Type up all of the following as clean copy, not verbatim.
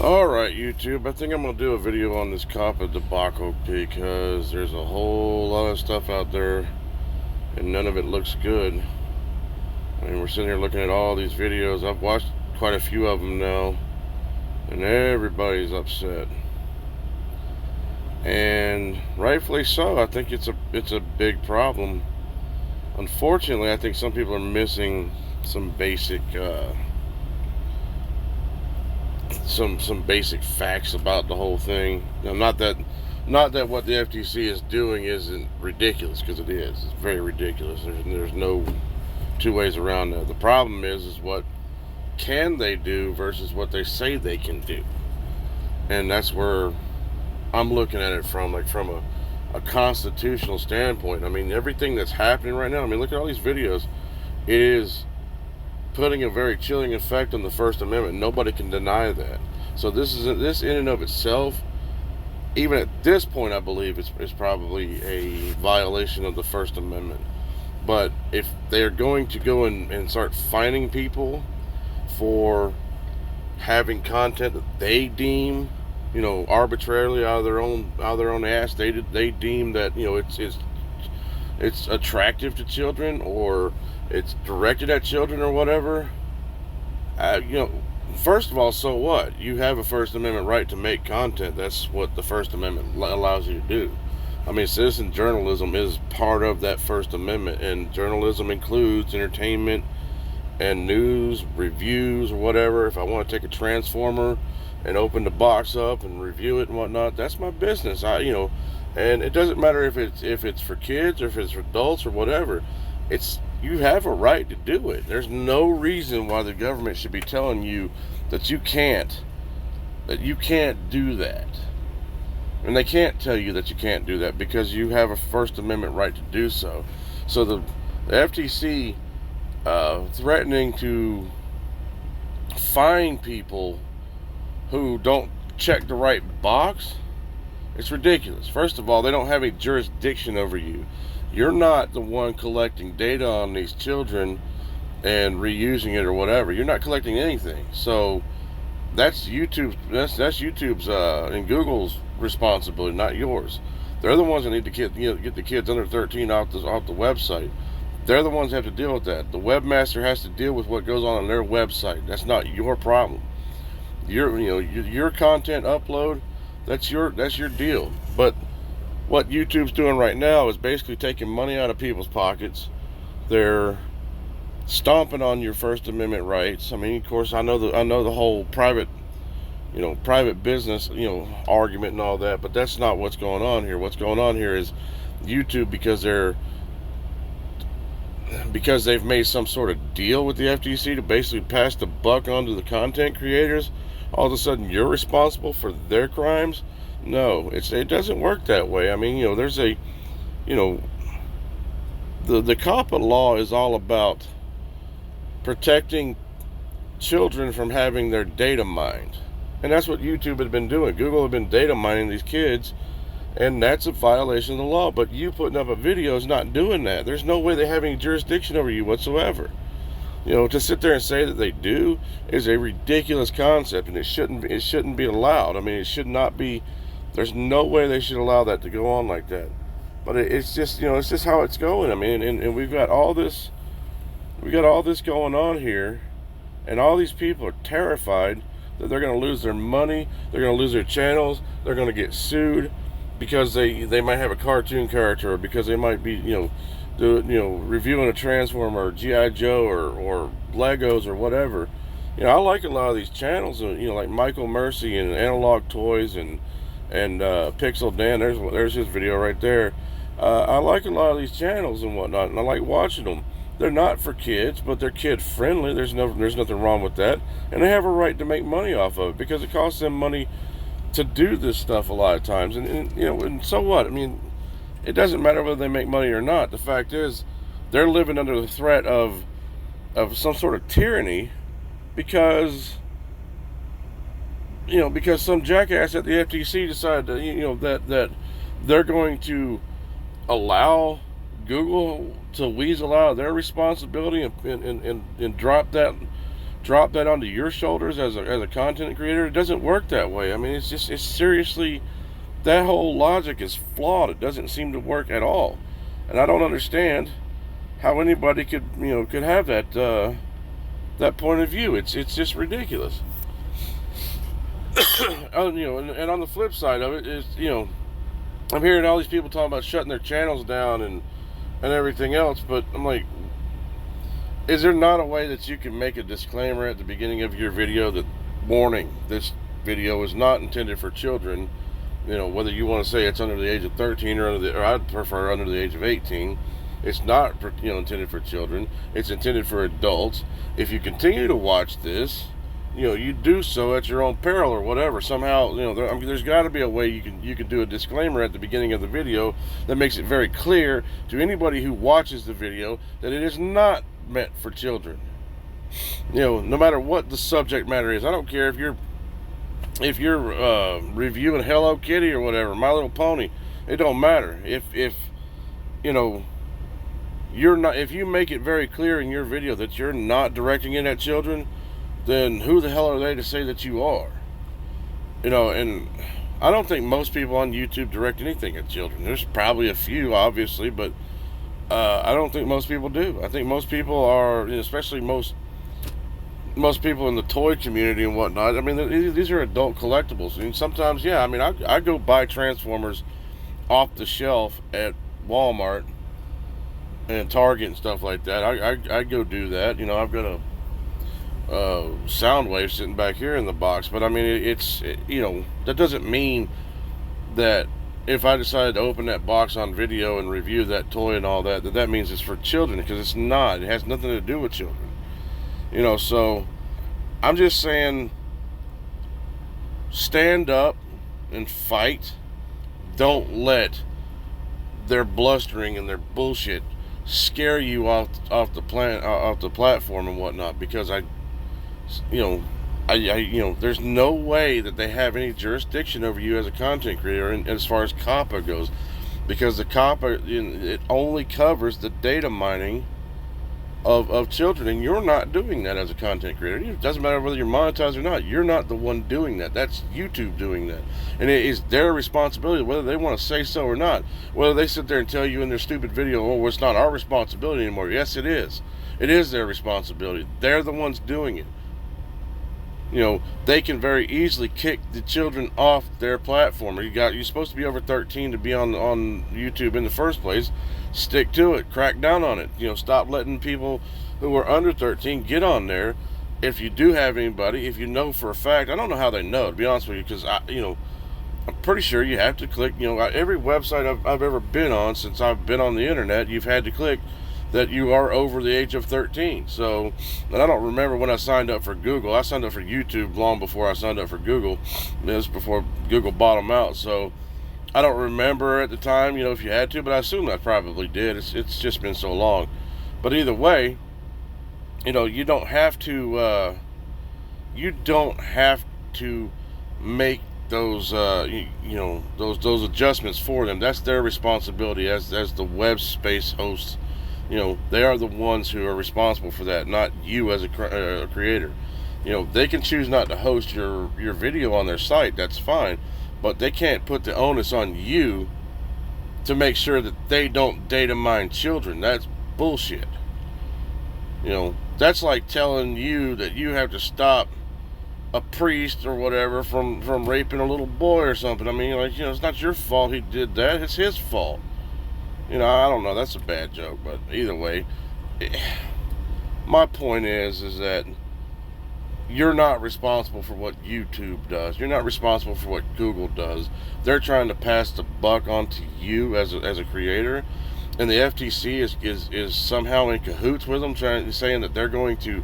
Alright, YouTube, I think I'm going to do a video on this COPPA debacle because there's a whole lot of stuff out there and none of it looks good. I mean, we're sitting here looking at all these videos. I've watched quite a few of them now, and everybody's upset. And rightfully so. I think it's a big problem. Unfortunately, I think some people are missing some basic some basic facts about the whole thing. Now, not that what the FTC is doing isn't ridiculous, because it is. It's very ridiculous. There's no two ways around that. The problem is what can they do versus what they say they can do, and that's where I'm looking at it from, like from a constitutional standpoint. I mean, everything that's happening right now. I mean, look at all these videos. It is putting a very chilling effect on the First Amendment. Nobody can deny that. So this in and of itself, even at this point, I believe it's probably a violation of the First Amendment. But if they're going to go and start fining people for having content that they deem, arbitrarily out of their own ass, they deem that it's attractive to children, or it's directed at children or whatever. First of all, so what? You have a First Amendment right to make content. That's what the First Amendment allows you to do. I mean, citizen journalism is part of that First Amendment, and journalism includes entertainment and news, reviews, or whatever. If I want to take a transformer and open the box up and review it and whatnot, that's my business. And it doesn't matter if it's for kids or if it's for adults or whatever. You have a right to do it. There's no reason why the government should be telling you that you can't do that. And they can't tell you that you can't do that because you have a First Amendment right to do so. So the FTC threatening to fine people who don't check the right box, it's ridiculous. First of all, they don't have any jurisdiction over you. You're not the one collecting data on these children and reusing it or whatever. You're not collecting anything. So that's YouTube's and Google's responsibility, not yours. They're the ones that need to get the kids under 13 off the website. They're the ones that have to deal with that. The webmaster has to deal with what goes on their website. That's not your problem. Your content upload, that's your deal. But what YouTube's doing right now is basically taking money out of people's pockets. They're stomping on your First Amendment rights. I mean, of course, I know the whole private business, argument and all that, but that's not what's going on here. What's going on here is YouTube, because they've made some sort of deal with the FTC to basically pass the buck on to the content creators. All of a sudden, you're responsible for their crimes. No, it doesn't work that way. I mean, there's the COPPA law is all about protecting children from having their data mined. And that's what YouTube had been doing. Google had been data mining these kids, and that's a violation of the law. But you putting up a video is not doing that. There's no way they have any jurisdiction over you whatsoever. To sit there and say that they do is a ridiculous concept, and it shouldn't be allowed. I mean, it should not be. There's no way they should allow that to go on like that. But it's just how it's going. I mean, and we've got all this going on here, and all these people are terrified that they're going to lose their money, they're going to lose their channels, they're going to get sued because they might have a cartoon character, or because they might be reviewing a Transformer or G.I. Joe or Legos or whatever. I like a lot of these channels, like Michael Mercy and Analog Toys and Pixel Dan. There's his video right there. I like a lot of these channels and whatnot, and I like watching them. They're not for kids, but they're kid friendly. There's nothing wrong with that, and they have a right to make money off of it because it costs them money to do this stuff a lot of times. And so what? I mean, it doesn't matter whether they make money or not. The fact is, they're living under the threat of some sort of tyranny because some jackass at the FTC decided that they're going to allow Google to weasel out of their responsibility and drop that drop that onto your shoulders as a content creator. It doesn't work that way. I mean, it's seriously, that whole logic is flawed. It doesn't seem to work at all, and I don't understand how anybody could have that point of view. It's just ridiculous. And on the flip side of it is, I'm hearing all these people talking about shutting their channels down and everything else, but I'm like, is there not a way that you can make a disclaimer at the beginning of your video that, warning, this video is not intended for children, whether you want to say it's under the age of 13 or I'd prefer under the age of 18. It's not intended for children. It's intended for adults. If you continue to watch this, you do so at your own peril or whatever. Somehow, there's got to be a way you can do a disclaimer at the beginning of the video that makes it very clear to anybody who watches the video that it is not meant for children. No matter what the subject matter is. I don't care if you're reviewing Hello Kitty or whatever, My Little Pony. It don't matter. If you're not, if you make it very clear in your video that you're not directing it at children, then who the hell are they to say that you are? And I don't think most people on YouTube direct anything at children. There's probably a few, obviously, but I don't think most people do. I think most people are, especially most people in the toy community and whatnot. I mean, these are adult collectibles. And sometimes, yeah, I mean, I go buy Transformers off the shelf at Walmart and Target and stuff like that. I go do that. I've got a Soundwave sitting back here in the box, but I mean, that doesn't mean that if I decided to open that box on video and review that toy and all that means it's for children, because it's not. It has nothing to do with children. So I'm just saying, stand up and fight. Don't let their blustering and their bullshit scare you off the platform and whatnot, because there's no way that they have any jurisdiction over you as a content creator, and as far as COPPA goes, because the COPPA, it only covers the data mining of children, and you're not doing that as a content creator. It doesn't matter whether you're monetized or not. You're not the one doing that. That's YouTube doing that, and it is their responsibility whether they want to say so or not. Whether they sit there and tell you in their stupid video, "Oh, it's not our responsibility anymore." Yes, it is. It is their responsibility. They're the ones doing it. They can very easily kick the children off their platform. You're supposed to be over 13 to be on YouTube in the first place. Stick to it. Crack down on it. Stop letting people who are under 13 get on there. If you do have anybody, if you know for a fact, I don't know how they know, to be honest with you, because I'm pretty sure you have to click. Every website I've ever been on since I've been on the internet, you've had to click that you are over the age of 13. So, and I don't remember when I signed up for Google. I signed up for YouTube long before I signed up for Google. This before Google bought them out. So, I don't remember at the time, if you had to, but I assume I probably did. It's just been so long. But either way, you don't have to make those those adjustments for them. That's their responsibility as the web space hosts. They are the ones who are responsible for that, not you as a creator. They can choose not to host your video on their site. That's fine, but they can't put the onus on you to make sure that they don't data mine children. That's bullshit. That's like telling you that you have to stop a priest or whatever from raping a little boy or something. I mean, it's not your fault he did that. It's his fault. I don't know. That's a bad joke, but either way, my point is that you're not responsible for what YouTube does. You're not responsible for what Google does. They're trying to pass the buck onto you as a creator, and the FTC is somehow in cahoots with them, saying that they're going to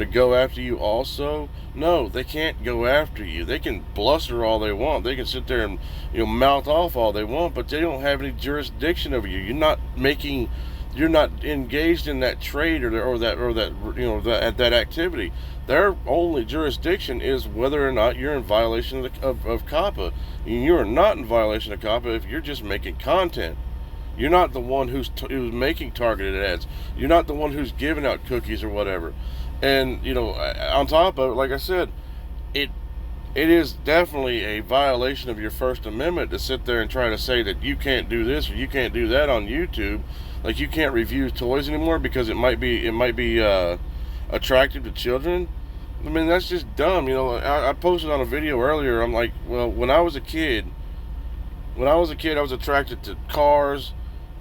go after you also. No, they can't go after you. They can bluster all they want. They can sit there and mouth off all they want, but they don't have any jurisdiction over you. You're not engaged in that trade or that activity. Their only jurisdiction is whether or not you're in violation of COPPA. And you're not in violation of COPPA if you're just making content. You're not the one who's making targeted ads. You're not the one who's giving out cookies or whatever. And on top of it, like I said, it it is definitely a violation of your First Amendment to sit there and try to say that you can't do this or you can't do that on YouTube. Like, you can't review toys anymore because it might be attractive to children. I mean, that's just dumb. I posted on a video earlier. I'm like, well, when I was a kid, I was attracted to cars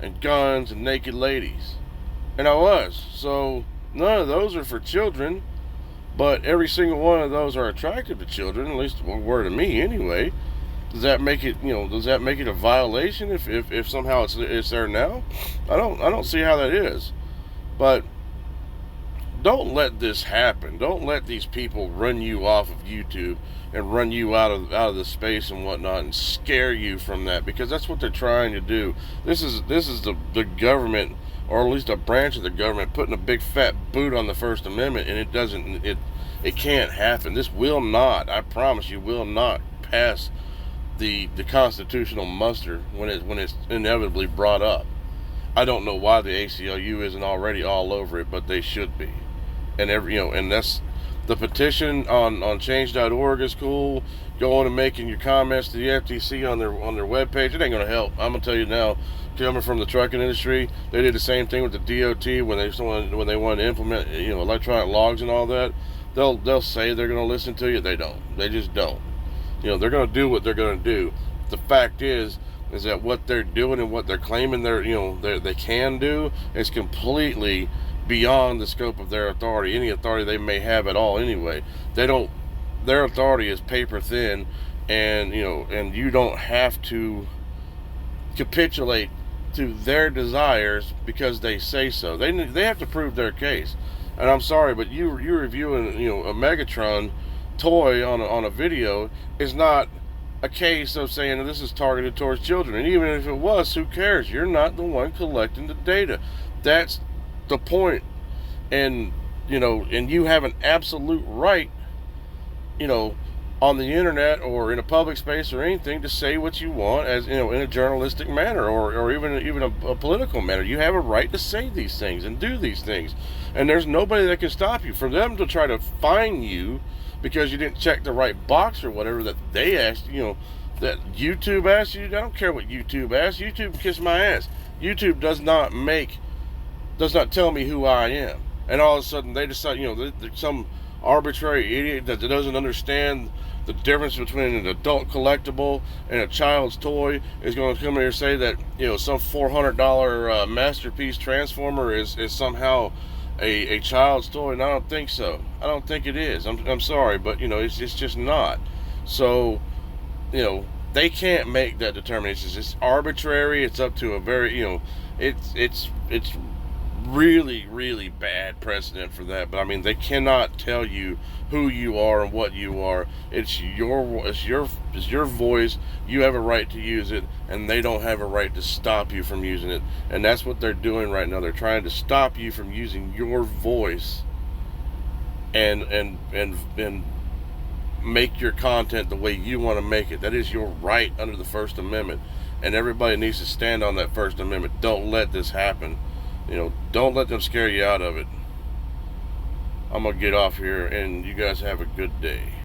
and guns and naked ladies, and I was. So none of those are for children, but every single one of those are attractive to children. At least were to me, anyway. Does that make it? Does that make it a violation if somehow it's there now? I don't see how that is. But don't let this happen. Don't let these people run you off of YouTube and run you out of the space and whatnot and scare you from that, because that's what they're trying to do. This is the government, or at least a branch of the government, putting a big fat boot on the First Amendment, and it can't happen. This will not, I promise you, will not pass the constitutional muster when it's inevitably brought up. I don't know why the ACLU isn't already all over it, but they should be. And that's the petition on change.org is cool. Going and making your comments to the FTC on their webpage, it ain't gonna help. I'm gonna tell you now, coming from the trucking industry, they did the same thing with the DOT when they wanted to implement electronic logs and all that. They'll say they're gonna listen to you. They don't. They just don't. They're gonna do what they're gonna do. The fact is that what they're doing and what they're claiming they can do is completely beyond the scope of their authority, any authority they may have at all. Anyway, their authority is paper thin, and you don't have to capitulate to their desires because they say so. They have to prove their case. And I'm sorry, but you're reviewing a Megatron toy on a video is not a case of saying this is targeted towards children. And even if it was, who cares? You're not the one collecting the data. That's the point. And you have an absolute right, on the internet or in a public space or anything, to say what you want, as in a journalistic manner, or even a political manner. You have a right to say these things and do these things, and there's nobody that can stop you. For them to try to fine you because you didn't check the right box or whatever that they asked, that YouTube asked you, I don't care what YouTube asked. YouTube can kiss my ass. YouTube does not tell me who I am. And all of a sudden they decide, some arbitrary idiot that doesn't understand the difference between an adult collectible and a child's toy is going to come here and say that some $400 masterpiece transformer is somehow a child's toy. And I don't think so. I don't think it is. I'm sorry, but it's just not. So they can't make that determination. It's arbitrary. It's up to a very it's really, really bad precedent for that. But I mean, they cannot tell you who you are and what you are. It's your voice. You have a right to use it, and they don't have a right to stop you from using it. And that's what they're doing right now. They're trying to stop you from using your voice and make your content the way you want to make it. That is your right under the First Amendment, and everybody needs to stand on that First Amendment. Don't let this happen. Don't let them scare you out of it. I'm going to get off here, and you guys have a good day.